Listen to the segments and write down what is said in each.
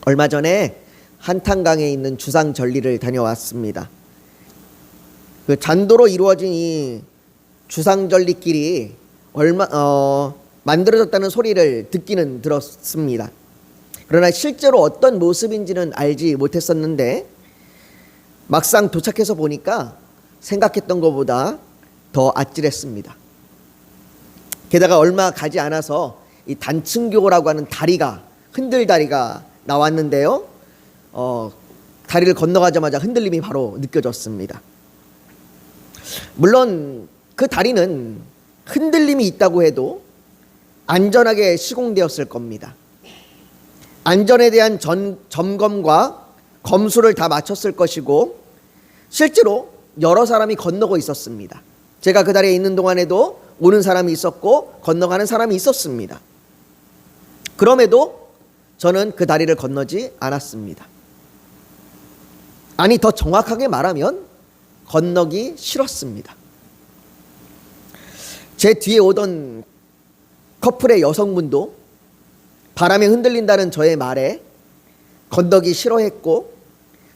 얼마 전에 한탄강에 있는 주상 절리를 다녀왔습니다. 그 잔도로 이루어진 이 주상 절리길이 만들어졌다는 소리를 듣기는 들었습니다. 그러나 실제로 어떤 모습인지는 알지 못했었는데 막상 도착해서 보니까 생각했던 것보다 더 아찔했습니다. 게다가 얼마 가지 않아서 이 단층교라고 하는 다리가 흔들다리가 나왔는데요. 다리를 건너가자마자 흔들림이 바로 느껴졌습니다. 물론 그 다리는 흔들림이 있다고 해도 안전하게 시공되었을 겁니다. 안전에 대한 점검과 검수를 다 마쳤을 것이고 실제로 여러 사람이 건너고 있었습니다. 제가 그 다리에 있는 동안에도 오는 사람이 있었고 건너가는 사람이 있었습니다. 그럼에도 저는 그 다리를 건너지 않았습니다. 아니, 더 정확하게 말하면 건너기 싫었습니다. 제 뒤에 오던 커플의 여성분도 바람에 흔들린다는 저의 말에 건너기 싫어했고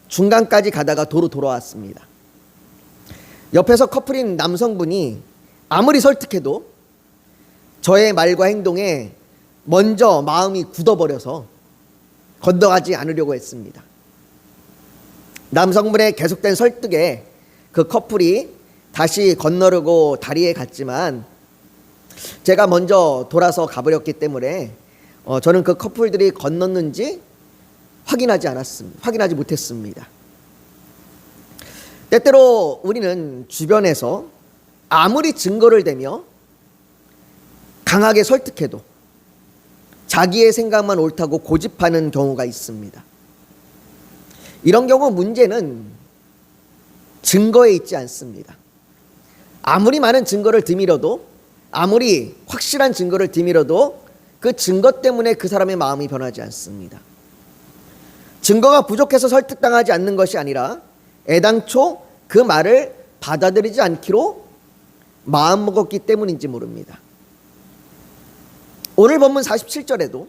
중간까지 가다가 도로 돌아왔습니다. 옆에서 커플인 남성분이 아무리 설득해도 저의 말과 행동에 먼저 마음이 굳어버려서 건너가지 않으려고 했습니다. 남성분의 계속된 설득에 그 커플이 다시 건너려고 다리에 갔지만 제가 먼저 돌아서 가버렸기 때문에 저는 그 커플들이 건넜는지 확인하지 못했습니다. 때때로 우리는 주변에서 아무리 증거를 대며 강하게 설득해도 자기의 생각만 옳다고 고집하는 경우가 있습니다. 이런 경우 문제는 증거에 있지 않습니다. 아무리 많은 증거를 드밀어도 아무리 확실한 증거를 드밀어도 그 증거 때문에 그 사람의 마음이 변하지 않습니다. 증거가 부족해서 설득당하지 않는 것이 아니라 애당초 그 말을 받아들이지 않기로 마음먹었기 때문인지 모릅니다. 오늘 본문 47절에도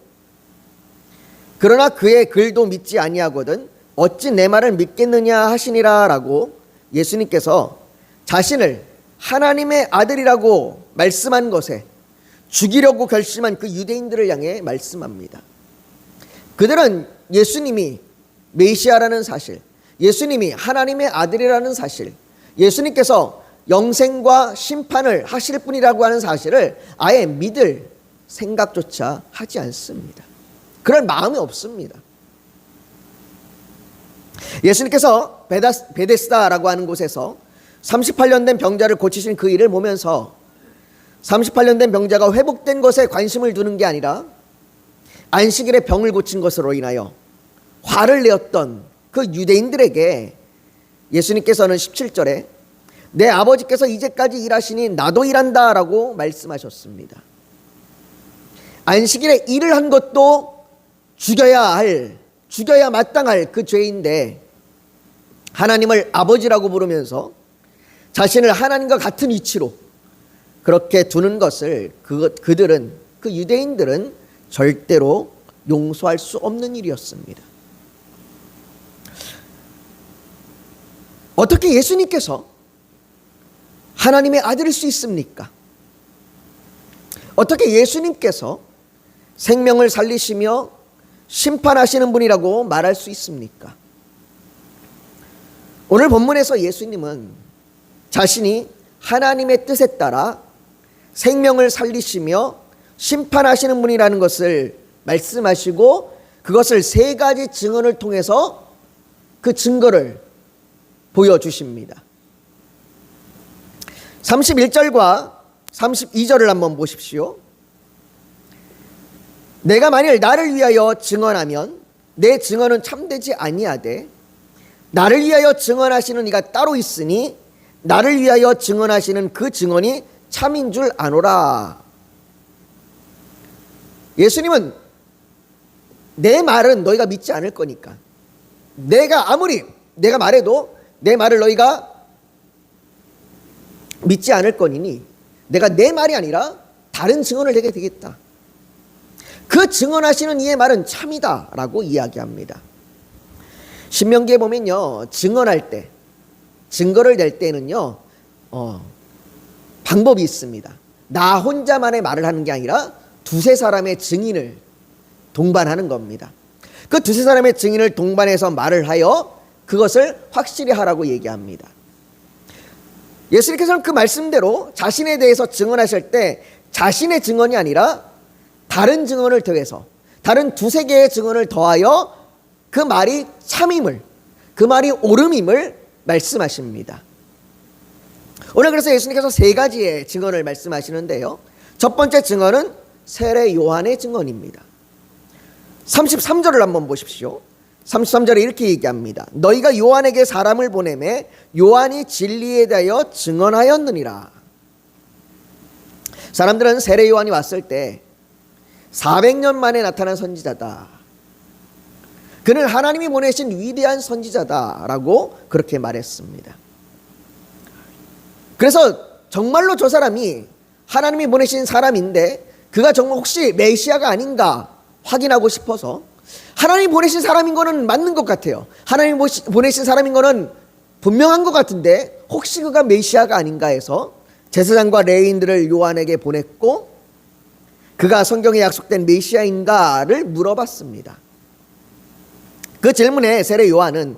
그러나 그의 글도 믿지 아니하거든 어찌 내 말을 믿겠느냐 하시니라 라고 예수님께서 자신을 하나님의 아들이라고 말씀한 것에 죽이려고 결심한 그 유대인들을 향해 말씀합니다. 그들은 예수님이 메시아라는 사실, 예수님이 하나님의 아들이라는 사실, 예수님께서 영생과 심판을 하실 분이라고 하는 사실을 아예 믿을 생각조차 하지 않습니다. 그럴 마음이 없습니다. 예수님께서 베데스다라고 하는 곳에서 38년 된 병자를 고치신 그 일을 보면서 38년 된 병자가 회복된 것에 관심을 두는 게 아니라 안식일에 병을 고친 것으로 인하여 화를 내었던 그 유대인들에게 예수님께서는 17절에 내 아버지께서 이제까지 일하시니 나도 일한다 라고 말씀하셨습니다. 안식일에 일을 한 것도 죽여야 마땅할 그 죄인데 하나님을 아버지라고 부르면서 자신을 하나님과 같은 위치로 그렇게 두는 것을 그 유대인들은 절대로 용서할 수 없는 일이었습니다. 어떻게 예수님께서 하나님의 아들일 수 있습니까? 어떻게 예수님께서 생명을 살리시며 심판하시는 분이라고 말할 수 있습니까? 오늘 본문에서 예수님은 자신이 하나님의 뜻에 따라 생명을 살리시며 심판하시는 분이라는 것을 말씀하시고 그것을 세 가지 증언을 통해서 그 증거를 보여주십니다. 31절과 32절을 한번 보십시오. 내가 만일 나를 위하여 증언하면 내 증언은 참되지 아니하되 나를 위하여 증언하시는 이가 따로 있으니 나를 위하여 증언하시는 그 증언이 참인 줄 아노라. 예수님은 내 말은 너희가 믿지 않을 거니까 아무리 내가 말해도 내 말을 너희가 믿지 않을 거니니 내가 내 말이 아니라 다른 증언을 내게 되겠다. 그 증언하시는 이의 말은 참이다라고 이야기합니다. 신명기에 보면요, 증언할 때, 증거를 낼 때는요, 방법이 있습니다. 나 혼자만의 말을 하는 게 아니라 두세 사람의 증인을 동반하는 겁니다. 그 두세 사람의 증인을 동반해서 말을 하여 그것을 확실히 하라고 얘기합니다. 예수님께서는 그 말씀대로 자신에 대해서 증언하실 때 자신의 증언이 아니라 다른 증언을 더해서, 다른 두세 개의 증언을 더하여 그 말이 참임을, 그 말이 옳음임을 말씀하십니다. 오늘 그래서 예수님께서 세 가지의 증언을 말씀하시는데요, 첫 번째 증언은 세례 요한의 증언입니다. 33절을 한번 보십시오. 33절에 이렇게 얘기합니다. 너희가 요한에게 사람을 보내매 요한이 진리에 대하여 증언하였느니라. 사람들은 세례 요한이 왔을 때 400년 만에 나타난 선지자다, 그는 하나님이 보내신 위대한 선지자다라고 그렇게 말했습니다. 그래서 정말로 저 사람이 하나님이 보내신 사람인데 그가 정말 혹시 메시아가 아닌가 확인하고 싶어서, 하나님이 보내신 사람인 거는 맞는 것 같아요. 하나님이 보내신 사람인 거는 분명한 것 같은데 혹시 그가 메시아가 아닌가 해서 제사장과 레위인들을 요한에게 보냈고, 그가 성경에 약속된 메시아인가를 물어봤습니다. 그 질문에 세례 요한은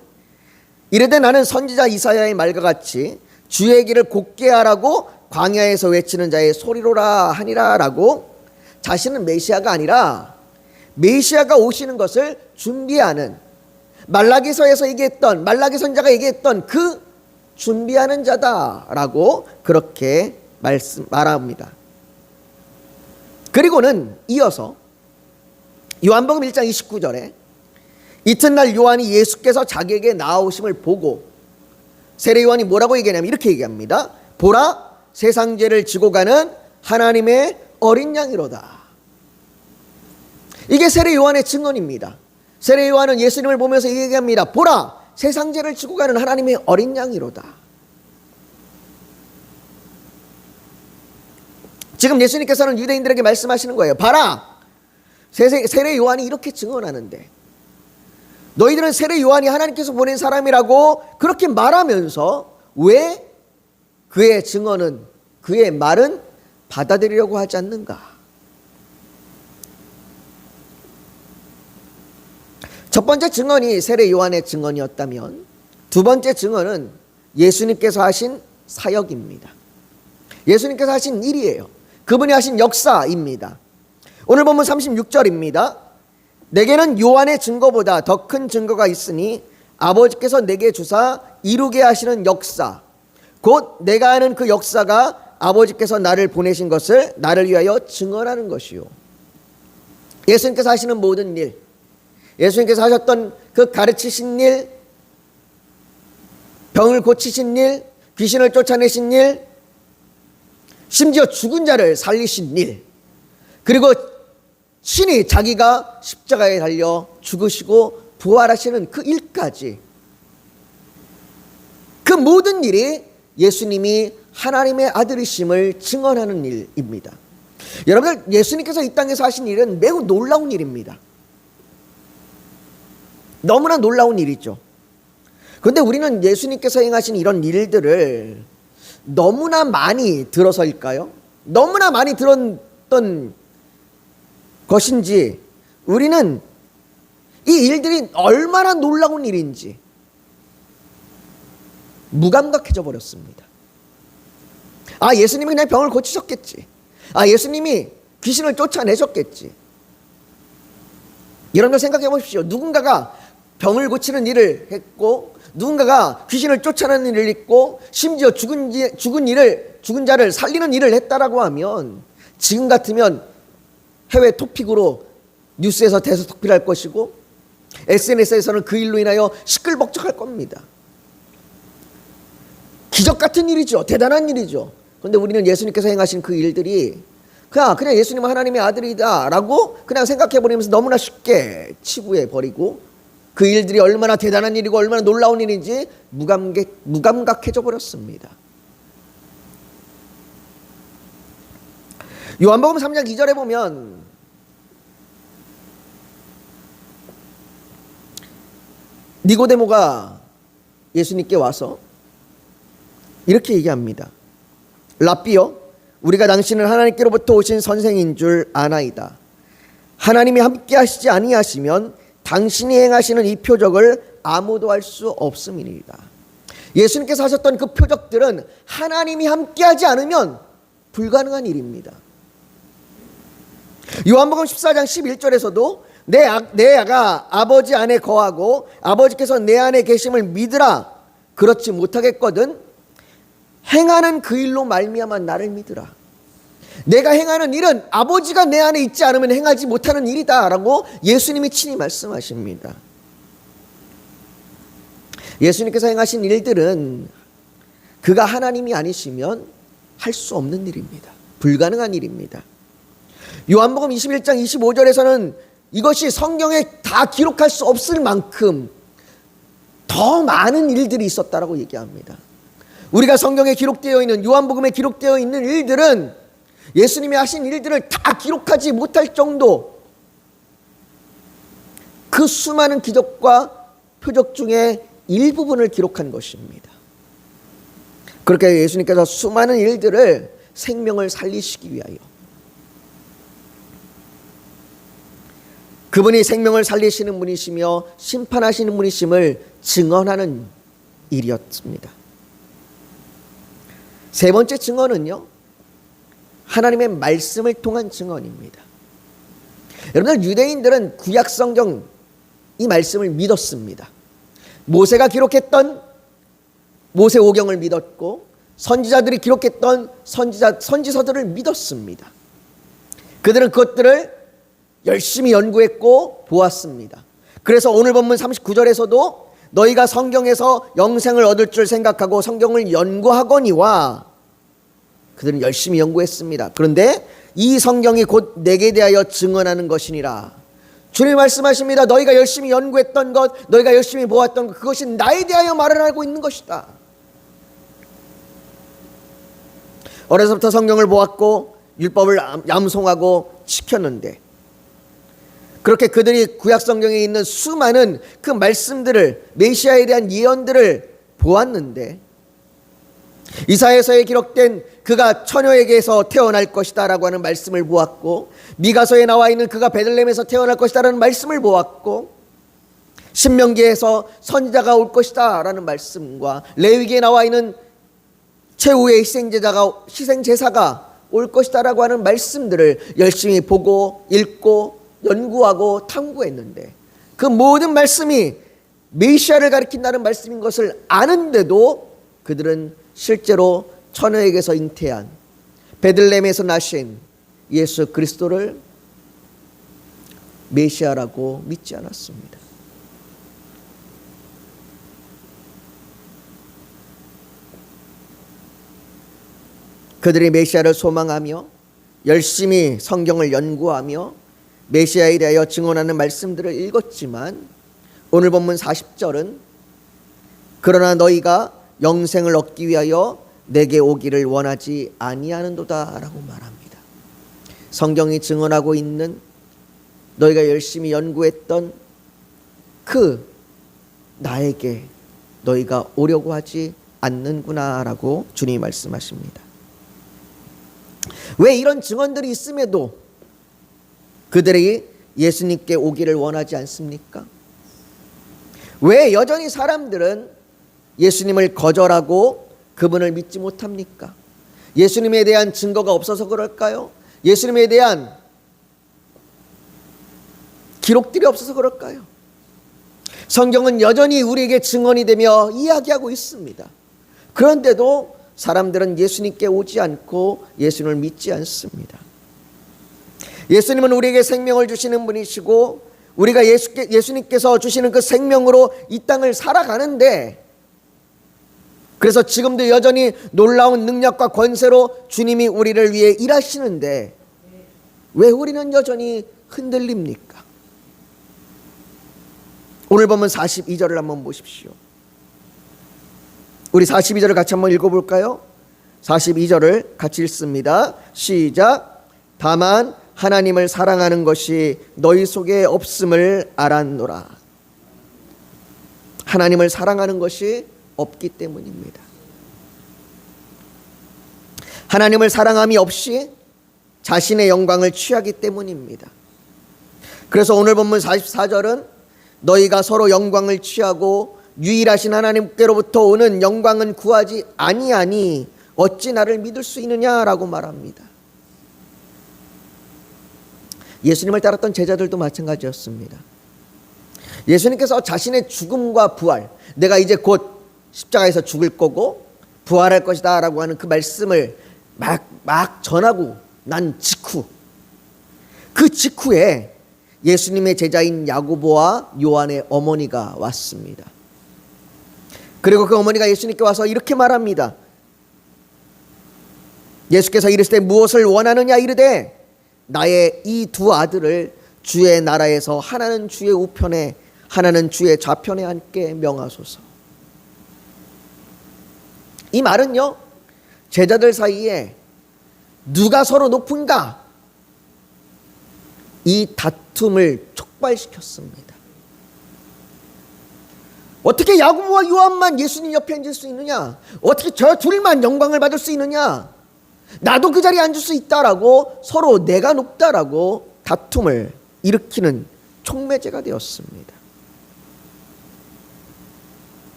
이르되 나는 선지자 이사야의 말과 같이 주의 길을 곧게 하라고 광야에서 외치는 자의 소리로라 하니라 라고, 자신은 메시아가 아니라 메시아가 오시는 것을 준비하는, 말라기서에서 얘기했던, 말라기 선자가 얘기했던 그 준비하는 자다라고 그렇게 말합니다. 그리고는 이어서 요한복음 1장 29절에 이튿날 요한이 예수께서 자기에게 나아오심을 보고, 세례 요한이 뭐라고 얘기하냐면 이렇게 얘기합니다. 보라, 세상 죄를 지고 가는 하나님의 어린 양이로다. 이게 세례 요한의 증언입니다. 세례 요한은 예수님을 보면서 얘기합니다. 보라, 세상 죄를 지고 가는 하나님의 어린 양이로다. 지금 예수님께서는 유대인들에게 말씀하시는 거예요. 봐라, 세례 요한이 이렇게 증언하는데 너희들은 세례 요한이 하나님께서 보낸 사람이라고 그렇게 말하면서 왜 그의 증언은, 그의 말은 받아들이려고 하지 않는가? 첫 번째 증언이 세례 요한의 증언이었다면 두 번째 증언은 예수님께서 하신 사역입니다. 예수님께서 하신 일이에요. 그분이 하신 역사입니다. 오늘 본문 36절입니다. 내게는 요한의 증거보다 더 큰 증거가 있으니 아버지께서 내게 주사 이루게 하시는 역사, 곧 내가 아는 그 역사가 아버지께서 나를 보내신 것을 나를 위하여 증언하는 것이요. 예수님께서 하시는 모든 일, 예수님께서 하셨던 그 가르치신 일, 병을 고치신 일, 귀신을 쫓아내신 일, 심지어 죽은 자를 살리신 일, 그리고 신이 자기가 십자가에 달려 죽으시고 부활하시는 그 일까지, 그 모든 일이 예수님이 하나님의 아들이심을 증언하는 일입니다. 여러분들, 예수님께서 이 땅에서 하신 일은 매우 놀라운 일입니다. 너무나 놀라운 일이죠. 그런데 우리는 예수님께서 행하신 이런 일들을 너무나 많이 들어서일까요? 너무나 많이 들었던 것인지, 우리는 이 일들이 얼마나 놀라운 일인지 무감각해져 버렸습니다. 아, 예수님이 그냥 병을 고치셨겠지. 아, 예수님이 귀신을 쫓아내셨겠지. 이런 걸 생각해 보십시오. 누군가가 병을 고치는 일을 했고, 누군가가 귀신을 쫓아내는 일을 했고, 심지어 죽은 자를 살리는 일을 했다라고 하면, 지금 같으면 해외 토픽으로 뉴스에서 대서특필할 것이고 SNS에서는 그 일로 인하여 시끌벅적할 겁니다. 기적 같은 일이죠. 대단한 일이죠. 그런데 우리는 예수님께서 행하신 그 일들이 그냥 예수님은 하나님의 아들이다 라고 그냥 생각해버리면서 너무나 쉽게 치부해버리고, 그 일들이 얼마나 대단한 일이고 얼마나 놀라운 일인지 무감각해져 버렸습니다. 요한복음 3장 2절에 보면 니고데모가 예수님께 와서 이렇게 얘기합니다. 랍비여, 우리가 당신은 하나님께로부터 오신 선생인 줄 아나이다. 하나님이 함께 하시지 아니하시면 당신이 행하시는 이 표적을 아무도 할 수 없음이니이다. 예수님께서 하셨던 그 표적들은 하나님이 함께 하지 않으면 불가능한 일입니다. 요한복음 14장 11절에서도 내 아가 아버지 안에 거하고 아버지께서 내 안에 계심을 믿으라. 그렇지 못하겠거든 행하는 그 일로 말미암아 나를 믿으라. 내가 행하는 일은 아버지가 내 안에 있지 않으면 행하지 못하는 일이다 라고 예수님이 친히 말씀하십니다. 예수님께서 행하신 일들은 그가 하나님이 아니시면 할 수 없는 일입니다. 불가능한 일입니다. 요한복음 21장 25절에서는 이것이 성경에 다 기록할 수 없을 만큼 더 많은 일들이 있었다라고 얘기합니다. 우리가 성경에 기록되어 있는, 요한복음에 기록되어 있는 일들은 예수님이 하신 일들을 다 기록하지 못할 정도, 그 수많은 기적과 표적 중에 일부분을 기록한 것입니다. 그렇게 예수님께서 수많은 일들을 생명을 살리시기 위하여, 그분이 생명을 살리시는 분이시며 심판하시는 분이심을 증언하는 일이었습니다. 세 번째 증언은요, 하나님의 말씀을 통한 증언입니다. 여러분들, 유대인들은 구약 성경 이 말씀을 믿었습니다. 모세가 기록했던 모세오경을 믿었고 선지자들이 기록했던 선지서들을 믿었습니다. 그들은 그것들을 열심히 연구했고 보았습니다. 그래서 오늘 본문 39절에서도 너희가 성경에서 영생을 얻을 줄 생각하고 성경을 연구하거니와, 그들은 열심히 연구했습니다. 그런데 이 성경이 곧 내게 대하여 증언하는 것이니라. 주님 말씀하십니다. 너희가 열심히 연구했던 것, 너희가 열심히 보았던 것, 그것이 나에 대하여 말을 하고 있는 것이다. 어려서부터 성경을 보았고 율법을 암송하고 지켰는데, 그렇게 그들이 구약 성경에 있는 수많은 그 말씀들을, 메시아에 대한 예언들을 보았는데, 이사야서에 기록된 그가 처녀에게서 태어날 것이다 라고 하는 말씀을 보았고, 미가서에 나와 있는 그가 베들레헴에서 태어날 것이다 라는 말씀을 보았고, 신명기에서 선지자가 올 것이다 라는 말씀과 레위기에 나와 있는 최후의 희생제사가 올 것이다 라고 하는 말씀들을 열심히 보고 읽고 연구하고 탐구했는데, 그 모든 말씀이 메시아를 가리킨다는 말씀인 것을 아는데도 그들은 실제로 처녀에게서 잉태한, 베들레헴에서 나신 예수 그리스도를 메시아라고 믿지 않았습니다. 그들이 메시아를 소망하며 열심히 성경을 연구하며 메시아에 대하여 증언하는 말씀들을 읽었지만, 오늘 본문 40절은 그러나 너희가 영생을 얻기 위하여 내게 오기를 원하지 아니하는도다 라고 말합니다. 성경이 증언하고 있는, 너희가 열심히 연구했던 그 나에게 너희가 오려고 하지 않는구나 라고 주님이 말씀하십니다. 왜 이런 증언들이 있음에도 그들이 예수님께 오기를 원하지 않습니까? 왜 여전히 사람들은 예수님을 거절하고 그분을 믿지 못합니까? 예수님에 대한 증거가 없어서 그럴까요? 예수님에 대한 기록들이 없어서 그럴까요? 성경은 여전히 우리에게 증언이 되며 이야기하고 있습니다. 그런데도 사람들은 예수님께 오지 않고 예수님을 믿지 않습니다. 예수님은 우리에게 생명을 주시는 분이시고, 우리가 예수님께서 주시는 그 생명으로 이 땅을 살아가는데, 그래서 지금도 여전히 놀라운 능력과 권세로 주님이 우리를 위해 일하시는데 왜 우리는 여전히 흔들립니까? 오늘 보면 42절을 한번 보십시오. 우리 42절을 같이 한번 읽어볼까요? 42절을 같이 읽습니다. 시작. 다만 하나님을 사랑하는 것이 너희 속에 없음을 알았노라. 하나님을 사랑하는 것이 없기 때문입니다. 하나님을 사랑함이 없이 자신의 영광을 취하기 때문입니다. 그래서 오늘 본문 44절은 너희가 서로 영광을 취하고 유일하신 하나님께로부터 오는 영광은 구하지 아니하니 어찌 나를 믿을 수 있느냐라고 말합니다. 예수님을 따랐던 제자들도 마찬가지였습니다. 예수님께서 자신의 죽음과 부활, 내가 이제 곧 십자가에서 죽을 거고 부활할 것이다 라고 하는 그 말씀을 막 전하고 난 직후, 그 직후에 예수님의 제자인 야고보와 요한의 어머니가 왔습니다. 그리고 그 어머니가 예수님께 와서 이렇게 말합니다. 예수께서 이르시되 무엇을 원하느냐 이르되 나의 이 두 아들을 주의 나라에서 하나는 주의 우편에 하나는 주의 좌편에 앉게 명하소서. 이 말은요, 제자들 사이에 누가 서로 높은가 이 다툼을 촉발시켰습니다. 어떻게 야고보와 요한만 예수님 옆에 앉을 수 있느냐? 어떻게 저 둘만 영광을 받을 수 있느냐? 나도 그 자리에 앉을 수 있다라고 서로 내가 높다라고 다툼을 일으키는 촉매제가 되었습니다.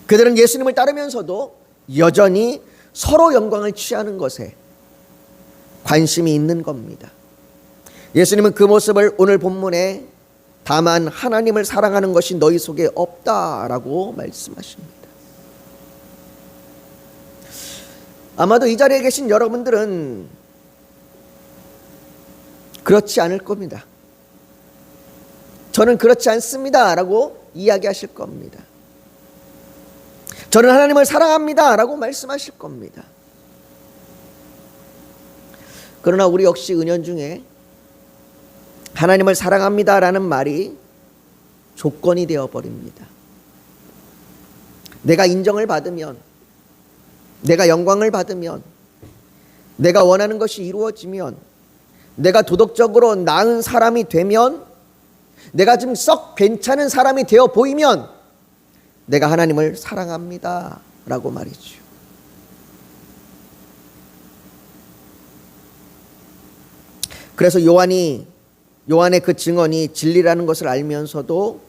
그들은 예수님을 따르면서도 여전히 서로 영광을 취하는 것에 관심이 있는 겁니다. 예수님은 그 모습을 오늘 본문에 다만 하나님을 사랑하는 것이 너희 속에 없다라고 말씀하십니다. 아마도 이 자리에 계신 여러분들은 그렇지 않을 겁니다. 저는 그렇지 않습니다 라고 이야기하실 겁니다. 저는 하나님을 사랑합니다 라고 말씀하실 겁니다. 그러나 우리 역시 은연중에 하나님을 사랑합니다 라는 말이 조건이 되어버립니다. 내가 인정을 받으면, 내가 영광을 받으면, 내가 원하는 것이 이루어지면, 내가 도덕적으로 나은 사람이 되면, 내가 좀 썩 괜찮은 사람이 되어 보이면 내가 하나님을 사랑합니다 라고 말이죠. 그래서 요한의 그 증언이 진리라는 것을 알면서도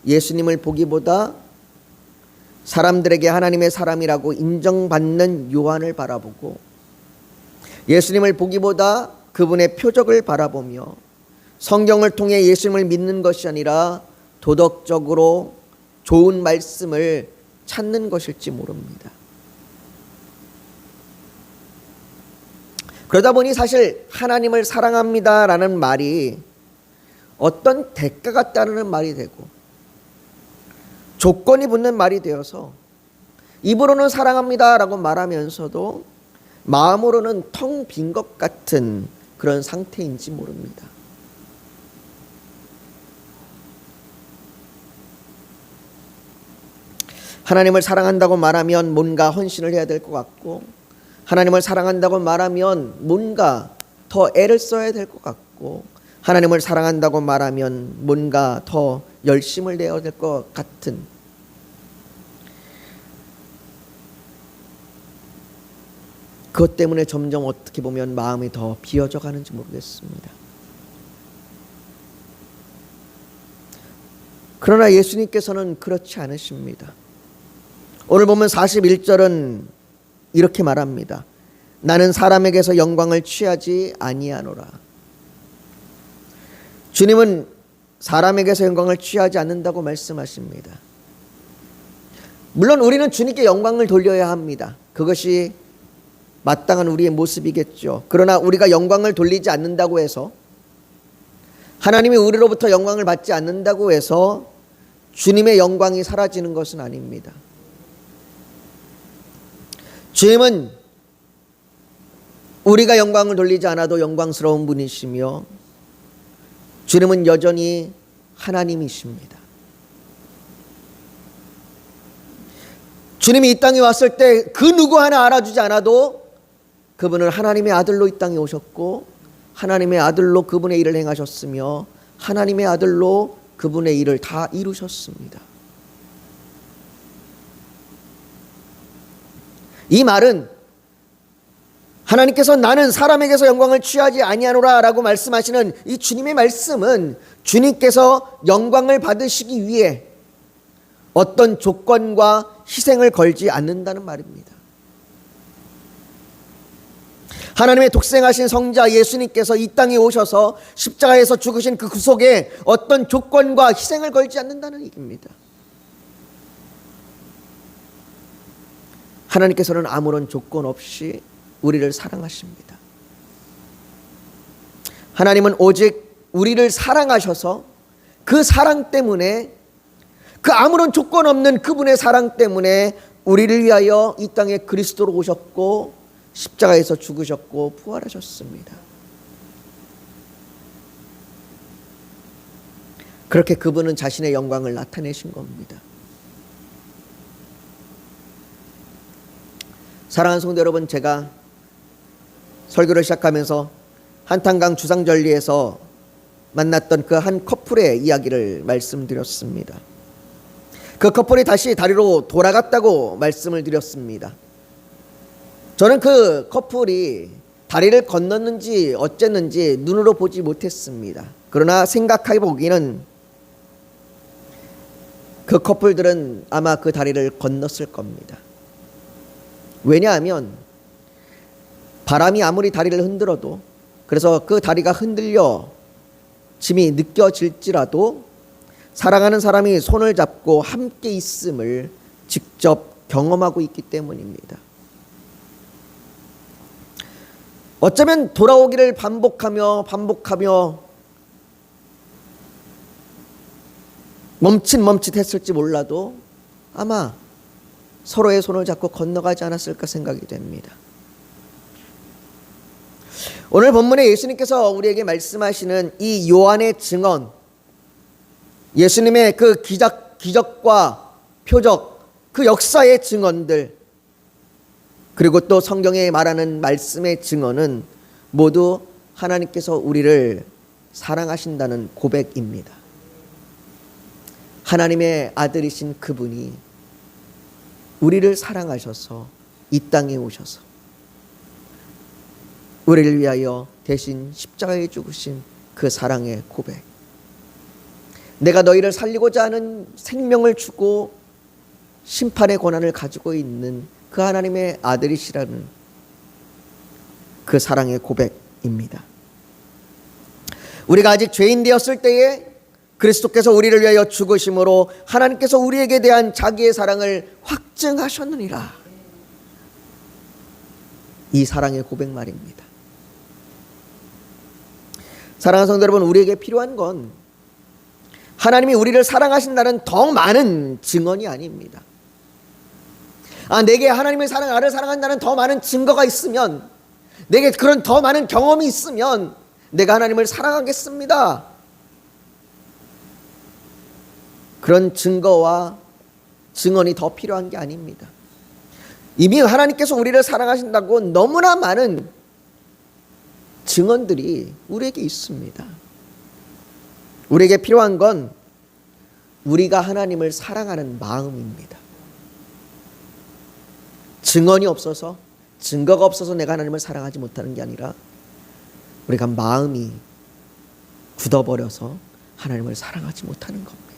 예수님을 보기보다 사람들에게 하나님의 사람이라고 인정받는 요한을 바라보고 예수님을 보기보다 그분의 표적을 바라보며 성경을 통해 예수님을 믿는 것이 아니라 도덕적으로 좋은 말씀을 찾는 것일지 모릅니다. 그러다 보니 사실 하나님을 사랑합니다라는 말이 어떤 대가가 따르는 말이 되고 조건이 붙는 말이 되어서 입으로는 사랑합니다라고 말하면서도 마음으로는 텅 빈 것 같은 그런 상태인지 모릅니다. 하나님을 사랑한다고 말하면 뭔가 헌신을 해야 될 것 같고 하나님을 사랑한다고 말하면 뭔가 더 애를 써야 될 것 같고 하나님을 사랑한다고 말하면 뭔가 더 열심을 내야 될 것 같은 그것 때문에 점점 어떻게 보면 마음이 더 비어져 가는지 모르겠습니다. 그러나 예수님께서는 그렇지 않으십니다. 오늘 보면 41절은 이렇게 말합니다. 나는 사람에게서 영광을 취하지 아니하노라. 주님은 사람에게서 영광을 취하지 않는다고 말씀하십니다. 물론 우리는 주님께 영광을 돌려야 합니다. 그것이 마땅한 우리의 모습이겠죠. 그러나 우리가 영광을 돌리지 않는다고 해서 하나님이 우리로부터 영광을 받지 않는다고 해서 주님의 영광이 사라지는 것은 아닙니다. 주님은 우리가 영광을 돌리지 않아도 영광스러운 분이시며 주님은 여전히 하나님이십니다. 주님이 이 땅에 왔을 때 그 누구 하나 알아주지 않아도 그분은 하나님의 아들로 이 땅에 오셨고 하나님의 아들로 그분의 일을 행하셨으며 하나님의 아들로 그분의 일을 다 이루셨습니다. 이 말은 하나님께서 나는 사람에게서 영광을 취하지 아니하노라 라고 말씀하시는 이 주님의 말씀은 주님께서 영광을 받으시기 위해 어떤 조건과 희생을 걸지 않는다는 말입니다. 하나님의 독생하신 성자 예수님께서 이 땅에 오셔서 십자가에서 죽으신 그 구속에 어떤 조건과 희생을 걸지 않는다는 얘기입니다. 하나님께서는 아무런 조건 없이 우리를 사랑하십니다. 하나님은 오직 우리를 사랑하셔서 그 사랑 때문에, 그 아무런 조건 없는 그분의 사랑 때문에 우리를 위하여 이 땅에 그리스도로 오셨고 십자가에서 죽으셨고 부활하셨습니다. 그렇게 그분은 자신의 영광을 나타내신 겁니다. 사랑하는 성도 여러분, 제가 설교를 시작하면서 한탄강 주상절리에서 만났던 그 한 커플의 이야기를 말씀드렸습니다. 그 커플이 다시 다리로 돌아갔다고 말씀을 드렸습니다. 저는 그 커플이 다리를 건넜는지 어쨌는지 눈으로 보지 못했습니다. 그러나 생각해 보기는 그 커플들은 아마 그 다리를 건넜을 겁니다. 왜냐하면 바람이 아무리 다리를 흔들어도, 그래서 그 다리가 흔들려 짐이 느껴질지라도 사랑하는 사람이 손을 잡고 함께 있음을 직접 경험하고 있기 때문입니다. 어쩌면 돌아오기를 반복하며 멈칫멈칫했을지 몰라도 아마 서로의 손을 잡고 건너가지 않았을까 생각이 됩니다. 오늘 본문에 예수님께서 우리에게 말씀하시는 이 요한의 증언, 예수님의 그 기적과 표적, 그 역사의 증언들, 그리고 또 성경에 말하는 말씀의 증언은 모두 하나님께서 우리를 사랑하신다는 고백입니다. 하나님의 아들이신 그분이 우리를 사랑하셔서 이 땅에 오셔서 우리를 위하여 대신 십자가에 죽으신 그 사랑의 고백. 내가 너희를 살리고자 하는 생명을 주고 심판의 권한을 가지고 있는 그 하나님의 아들이시라는 그 사랑의 고백입니다. 우리가 아직 죄인 되었을 때에 그리스도께서 우리를 위하여 죽으심으로 하나님께서 우리에게 대한 자기의 사랑을 확증하셨느니라. 이 사랑의 고백 말입니다. 사랑하는 성도 여러분, 우리에게 필요한 건 하나님이 우리를 사랑하신다는 더 많은 증언이 아닙니다. 내게 하나님의 사랑, 나를 사랑한다는 더 많은 증거가 있으면, 내게 그런 더 많은 경험이 있으면 내가 하나님을 사랑하겠습니다. 그런 증거와 증언이 더 필요한 게 아닙니다. 이미 하나님께서 우리를 사랑하신다고 너무나 많은 증언들이 우리에게 있습니다. 우리에게 필요한 건 우리가 하나님을 사랑하는 마음입니다. 증언이 없어서, 증거가 없어서 내가 하나님을 사랑하지 못하는 게 아니라 우리가 마음이 굳어버려서 하나님을 사랑하지 못하는 겁니다.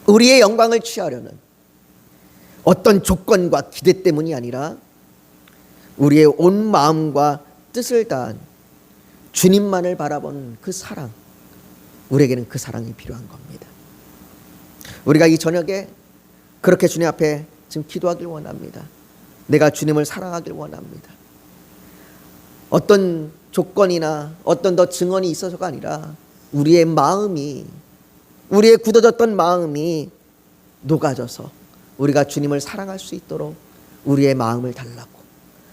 우리의 영광을 취하려는 어떤 조건과 기대 때문이 아니라 우리의 온 마음과 뜻을 다한 주님만을 바라보는 그 사랑, 우리에게는 그 사랑이 필요한 겁니다. 우리가 이 저녁에 그렇게 주님 앞에 지금 기도하길 원합니다. 내가 주님을 사랑하길 원합니다. 어떤 조건이나 어떤 더 증언이 있어서가 아니라 우리의 마음이, 우리의 굳어졌던 마음이 녹아져서 우리가 주님을 사랑할 수 있도록 우리의 마음을 달라고,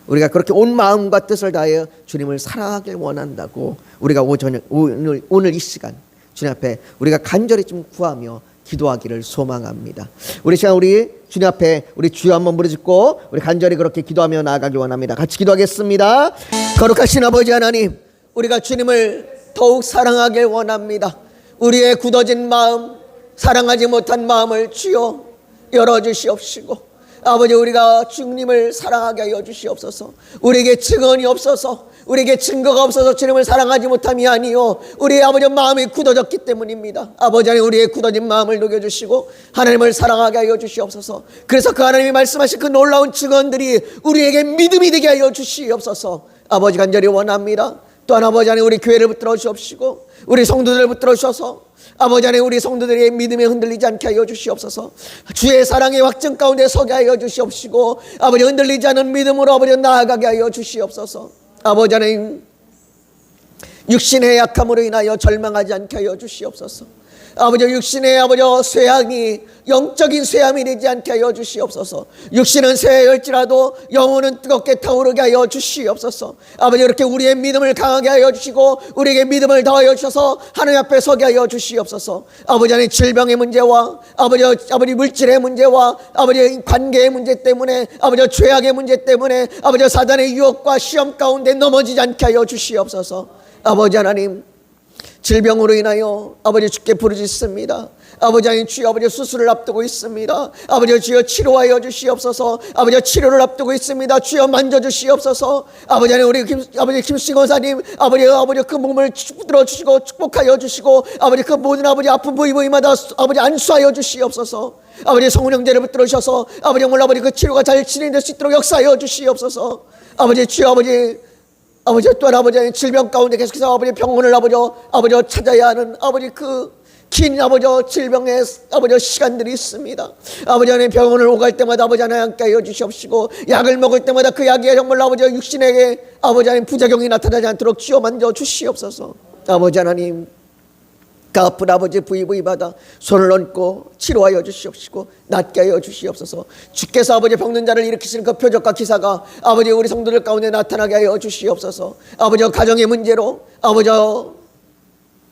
우리가 그렇게 온 마음과 뜻을 다하여 주님을 사랑하길 원한다고 우리가 오늘 이 시간 주님 앞에 우리가 간절히 좀 구하며 기도하기를 소망합니다. 우리 시간 우리 주님 앞에 우리 주여 한번 부르짖고 우리 간절히 그렇게 기도하며 나아가기 원합니다. 같이 기도하겠습니다. 거룩하신 아버지 하나님, 우리가 주님을 더욱 사랑하길 원합니다. 우리의 굳어진 마음, 사랑하지 못한 마음을 주여 열어주시옵시고, 아버지 우리가 주님을 사랑하게 하여 주시옵소서. 우리에게 증언이 없어서, 우리에게 증거가 없어서 주님을 사랑하지 못함이 아니요, 우리의 아버지 마음이 굳어졌기 때문입니다. 아버지 안에 우리의 굳어진 마음을 녹여주시고 하나님을 사랑하게 하여 주시옵소서. 그래서 그 하나님이 말씀하신 그 놀라운 증언들이 우리에게 믿음이 되게 하여 주시옵소서. 아버지 간절히 원합니다. 또한 아버지 안에 우리 교회를 붙들어 주시옵시고 우리 성도들을 붙들어 주셔서 아버지 안에 우리 성도들의 믿음에 흔들리지 않게 하여 주시옵소서. 주의 사랑의 확증 가운데 서게 하여 주시옵시고 아버지 흔들리지 않은 믿음으로 아버지 나아가게 하여 주시옵소서. 아버지 안에 육신의 약함으로 인하여 절망하지 않게 하여 주시옵소서. 아버지 육신의 아버지 쇠함이 영적인 쇠함이 되지 않게 하여 주시옵소서. 육신은 쇠할지라도 영혼은 뜨겁게 타오르게 하여 주시옵소서. 아버지 이렇게 우리의 믿음을 강하게 하여 주시고 우리에게 믿음을 더하여 주셔서 하나님 앞에 서게 하여 주시옵소서. 아버지 안에 질병의 문제와 아버지 물질의 문제와 아버지 관계의 문제 때문에 아버지 죄악의 문제 때문에 아버지 사단의 유혹과 시험 가운데 넘어지지 않게 하여 주시옵소서. 아버지 하나님 질병으로 인하여 아버지 주께 부르짖습니다. 아버지 하나님 주여 아버지 수술을 앞두고 있습니다. 아버지 주여 치료하여 주시옵소서. 아버지 치료를 앞두고 있습니다. 주여 만져주시옵소서. 아버지 하나님 우리 아버지 김수진 권사님 아버지 그 몸을 붙들어 주시고 축복하여 주시고 아버지 그 모든 아버지 아픈 부위마다 아버지 안수하여 주시옵소서. 아버지 성훈 형제를 붙들어 주셔서 아버지 정말 아버지 그 치료가 잘 진행될 수 있도록 역사하여 주시옵소서. 아버지 주여 아버지 또한 아버지 질병 가운데 계속해서 아버지 병원을 아버지 찾아야 하는 아버지 그 긴 아버지 질병의 아버지 시간들이 있습니다. 아버지 하나님 병원을 오갈 때마다 아버지 하나님 함께 하여 주시옵시고 약을 먹을 때마다 그 약이 정말 아버지 육신에게 아버지 하나님 부작용이 나타나지 않도록 주여 만져 주시옵소서. 아버지 하나님 그 아픈 아버지 부위마다 손을 얹고 치료하여 주시옵시고 낫게 하여 주시옵소서. 주께서 아버지 병든 자를 일으키시는 그 표적과 기사가 아버지 우리 성도들 가운데 나타나게 하여 주시옵소서. 아버지 가정의 문제로 아버지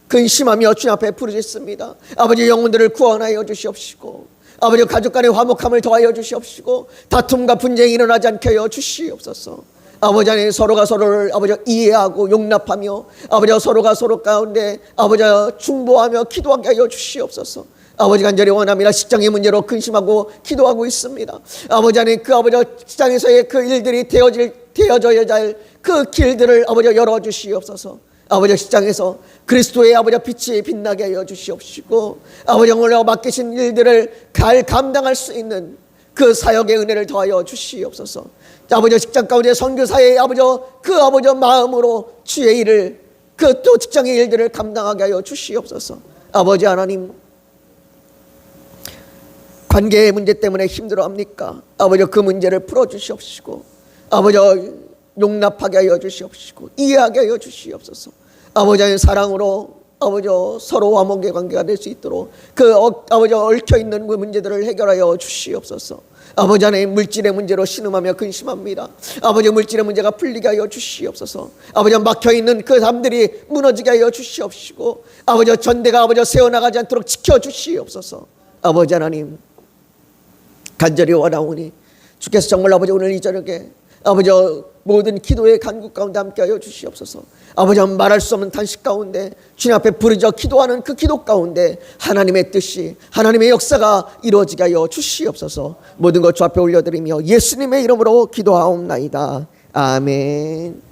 근심하며 주님 앞에 부르짖습니다. 아버지 영혼들을 구원하여 주시옵시고 아버지 가족 간의 화목함을 더하여 주시옵시고 다툼과 분쟁이 일어나지 않게 하여 주시옵소서. 아버지 안에 서로가 서로를 아버지 이해하고 용납하며 아버지 서로가 서로 가운데 아버지 중보하며 기도하게 하여 주시옵소서. 아버지 간절히 원합니다. 직장의 문제로 근심하고 기도하고 있습니다. 아버지 안에 그 아버지 직장에서의 그 일들이 되어져야 할 그 길들을 아버지 열어 주시옵소서. 아버지 직장에서 그리스도의 아버지 빛이 빛나게 하여 주시옵시고 아버지 오늘 맡기신 일들을 잘 감당할 수 있는 그 사역의 은혜를 더하여 주시옵소서. 아버지 직장 가운데 선교사의 아버지 그 아버지 마음으로 주의 일을 그 또 직장의 일들을 감당하게 하여 주시옵소서. 아버지 하나님 관계의 문제 때문에 힘들어합니까? 아버지 그 문제를 풀어주시옵시고 아버지 용납하게 하여 주시옵시고 이해하게 하여 주시옵소서. 아버지의 사랑으로 아버지 서로 화목의 관계가 될 수 있도록 그 아버지 얽혀있는 그 문제들을 해결하여 주시옵소서. 아버지 하나님 물질의 문제로 신음하며 근심합니다. 아버지 물질의 문제가 풀리게 하여 주시옵소서. 아버지 막혀있는 그 담들이 무너지게 하여 주시옵시고 아버지 전대가 아버지 세워나가지 않도록 지켜주시옵소서. 아버지 하나님 간절히 원하오니 주께서 정말 아버지 오늘 이 저녁에 아버지 모든 기도의 간구 가운데 함께하여 주시옵소서. 아버지 말할 수 없는 탄식 가운데 주님 앞에 부르짖어 기도하는 그 기도 가운데 하나님의 뜻이 하나님의 역사가 이루어지게 하여 주시옵소서. 모든 것 주 앞에 올려드리며 예수님의 이름으로 기도하옵나이다. 아멘.